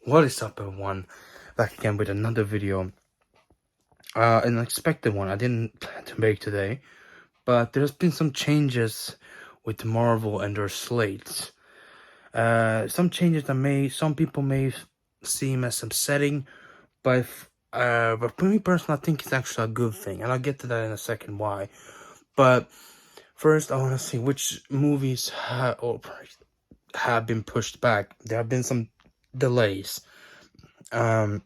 What is up, everyone? Back again with another video. An unexpected one I didn't plan to make today, but there's been some changes with Marvel and their slates. Some changes that some people may seem as upsetting, but for me personally, I think it's actually a good thing, and I'll get to that in a second why. But first, I want to see which movies have been pushed back. There have been some delays. Now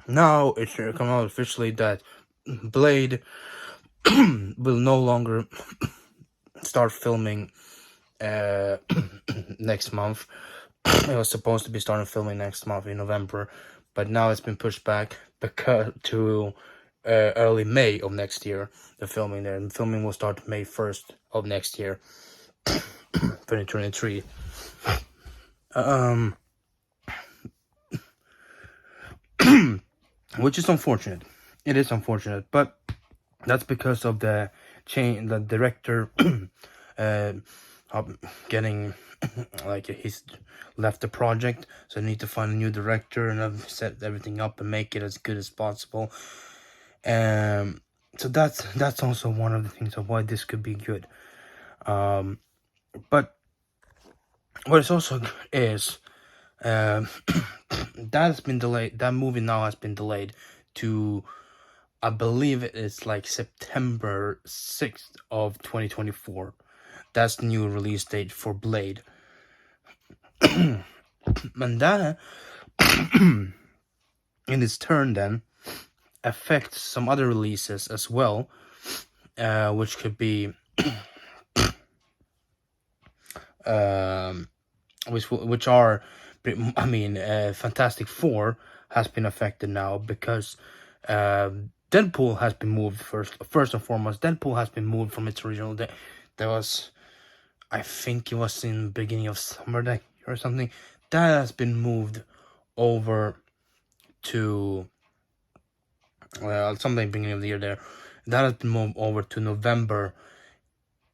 it should come out officially that Blade will no longer start filming next month. It was supposed to be starting filming next month in November, but now it's been pushed back to early May of next year. The filming there, and filming will start May 1st of next year, 2023. Which is unfortunate. It is unfortunate, but that's because of the change. The director getting like he's left the project, so they need to find a new director and set everything up and make it as good as possible. So that's also one of the things of why this could be good. But what is also good is that's been delayed. That movie now has been delayed to, I believe it's like September 6th of 2024. That's the new release date for Blade. And that, in its turn, then affects some other releases as well, which could be, which are, Fantastic Four has been affected now because Deadpool has been moved first and foremost. Deadpool has been moved from its original day. There was, I think it was in the beginning of summer day or something. That has been moved over to something beginning of the year there. That has been moved over to November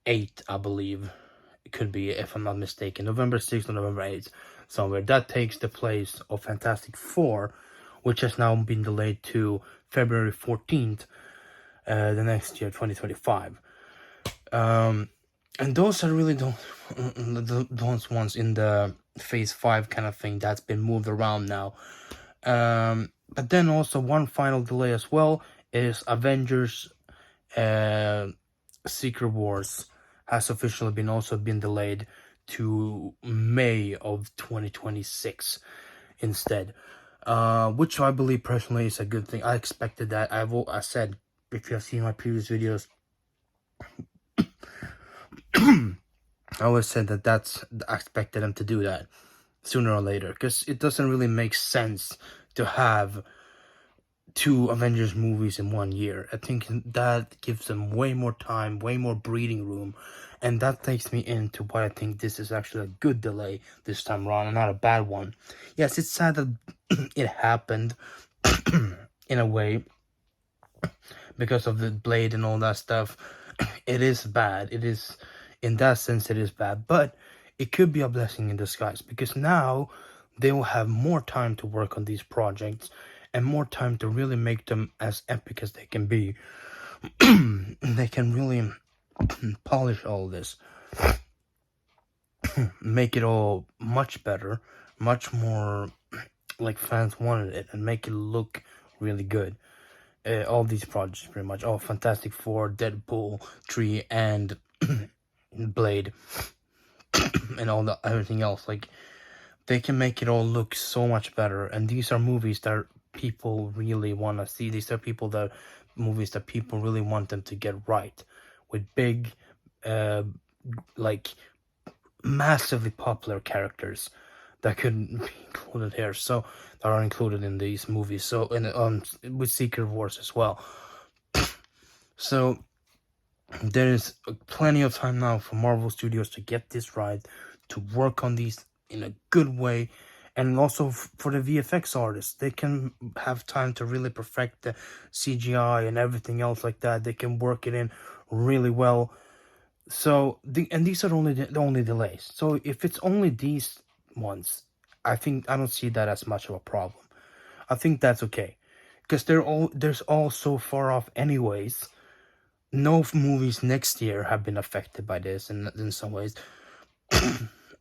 8th, I believe. It could be, if I'm not mistaken, November 6th or November 8th, somewhere. That takes the place of Fantastic Four, which has now been delayed to February 14th, the next year, 2025. And those are really those ones in the Phase 5 kind of thing that's been moved around now. But then also one final delay as well is Avengers Secret Wars has officially been delayed to May of 2026 instead, which I believe personally is a good thing. I expected that. I said, if you have seen my previous videos, I always said I expected them to do that sooner or later, because it doesn't really make sense to have two Avengers movies in 1 year. I think that gives them way more time, way more breathing room, and that takes me into why I think this is actually a good delay this time around and not a bad one. Yes, it's sad that it happened in a way because of the Blade and all that stuff. It is bad. It is, in that sense, it is bad, but it could be a blessing in disguise, because now they will have more time to work on these projects and more time to really make them as epic as they can be. They can really polish all this, make it all much better, much more like fans wanted it, and make it look really good. All these projects, pretty much, Fantastic Four, Deadpool 3, and Blade, and everything else, like, they can make it all look so much better. And these are movies that people really want to see. These are movies that people really want them to get right, with big, like, massively popular characters that couldn't be included here, so that are included in these movies. So, with Secret Wars as well. So there is plenty of time now for Marvel Studios to get this right, to work on these in a good way, and also for the VFX artists, they can have time to really perfect the CGI and everything else like that. They can work it in really well. So these are the only delays. So if it's only these ones, I don't see that as much of a problem. I think that's okay, because there's all so far off anyways. No movies next year have been affected by this in some ways.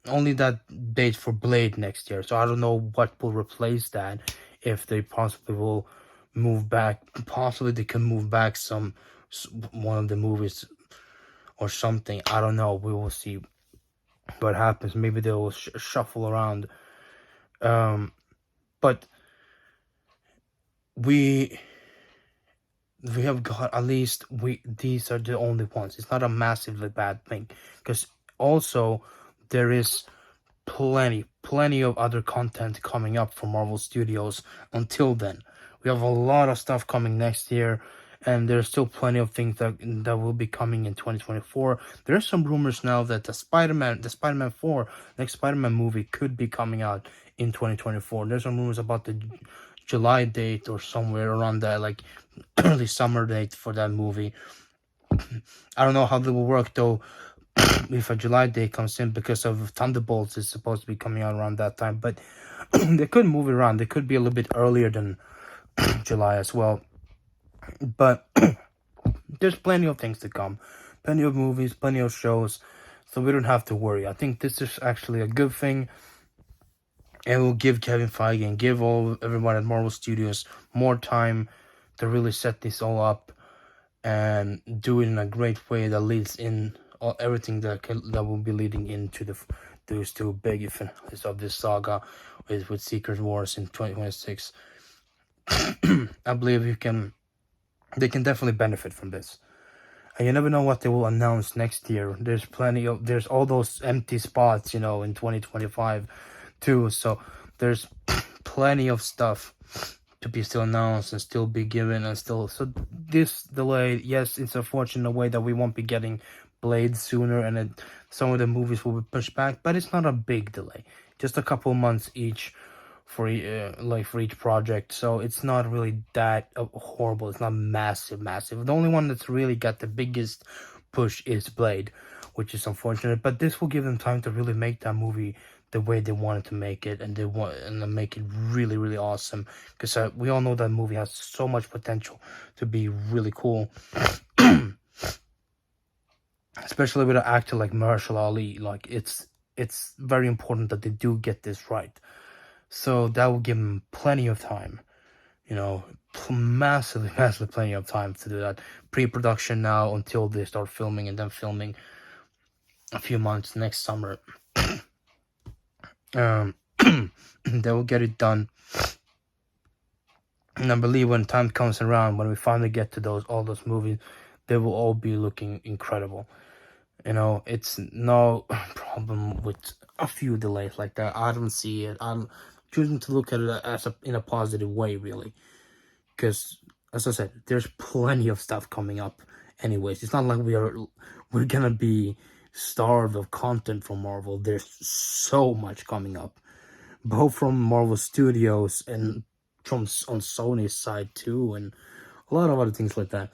Only that date for Blade next year, so I don't know what will replace that. If they possibly will move back, possibly they can move back one of the movies or something. I don't know. We will see what happens. Maybe they will shuffle around. But we have got, at least these are the only ones. It's not a massively bad thing, because also there is plenty of other content coming up from Marvel Studios until then. We have a lot of stuff coming next year, and there's still plenty of things that will be coming in 2024. There's some rumors now that the Spider-Man 4, next Spider-Man movie, could be coming out in 2024. There's some rumors about the July date or somewhere around that, like early summer date for that movie. I don't know how that will work though. If a July date comes in, because of Thunderbolts is supposed to be coming out around that time, but they could move it around. They could be a little bit earlier than July as well. But there's plenty of things to come, plenty of movies, plenty of shows, so we don't have to worry. I think this is actually a good thing. It will give Kevin Feige and give everyone at Marvel Studios more time to really set this all up and do it in a great way that leads in everything that will be leading into those two big finales of this saga with Secret Wars in 2026. I believe they can definitely benefit from this. And you never know what they will announce next year. There's all those empty spots, in 2025 too. So there's plenty of stuff to be still announced and still be given and still. So this delay, yes, it's unfortunate way that we won't be getting Blade sooner, and some of the movies will be pushed back, but it's not a big delay. Just a couple months each for each project, so it's not really that horrible. It's not massive. The only one that's really got the biggest push is Blade, which is unfortunate, but this will give them time to really make that movie the way they wanted to make it, and they make it really, really awesome, because we all know that movie has so much potential to be really cool. Especially with an actor like Mahershala Ali. Like, it's very important that they do get this right. So that will give them plenty of time, massively plenty of time to do that. Pre-production now until they start filming, and then filming a few months next summer. They will get it done. And I believe when time comes around, when we finally get to all those movies, they will all be looking incredible. It's no problem with a few delays like that. I don't see it. I'm choosing to look at it in a positive way, really. Because, as I said, there's plenty of stuff coming up anyways. It's not like we're gonna be starved of content from Marvel. There's so much coming up. Both from Marvel Studios and on Sony's side too, and a lot of other things like that.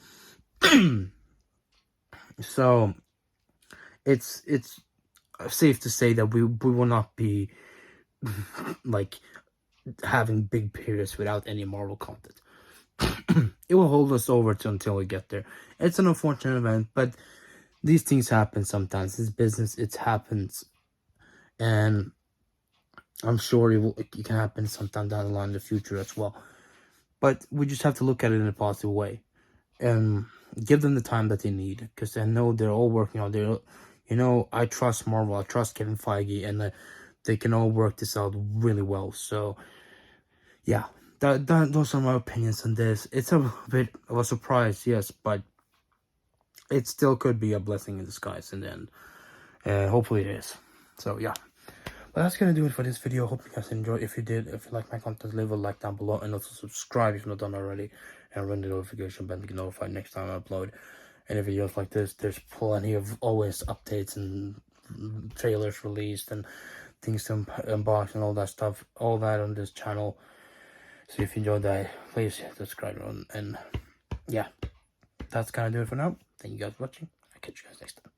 So it's safe to say that we will not be like having big periods without any Marvel content. It will hold us over until we get there. It's an unfortunate event, but these things happen sometimes. It's business. It happens, and I'm sure it can happen sometime down the line in the future as well. But we just have to look at it in a positive way and give them the time that they need, because I know they're all working on their. I trust Marvel. I trust Kevin Feige, and they can all work this out really well. So, yeah, those are my opinions on this. It's a bit of a surprise, yes, but it still could be a blessing in disguise in the end. Hopefully it is. So, yeah. But that's gonna do it for this video. Hope you guys enjoyed. If you did, if you like my content, leave a like down below, and also subscribe if you're not done already, and ring the notification bell to get notified next time I upload any videos like this. There's plenty of always updates and trailers released and things to unbox and all that stuff, all that on this channel. So if you enjoyed that, please subscribe, and yeah, that's gonna do it for now. Thank you guys for watching. I'll catch you guys next time.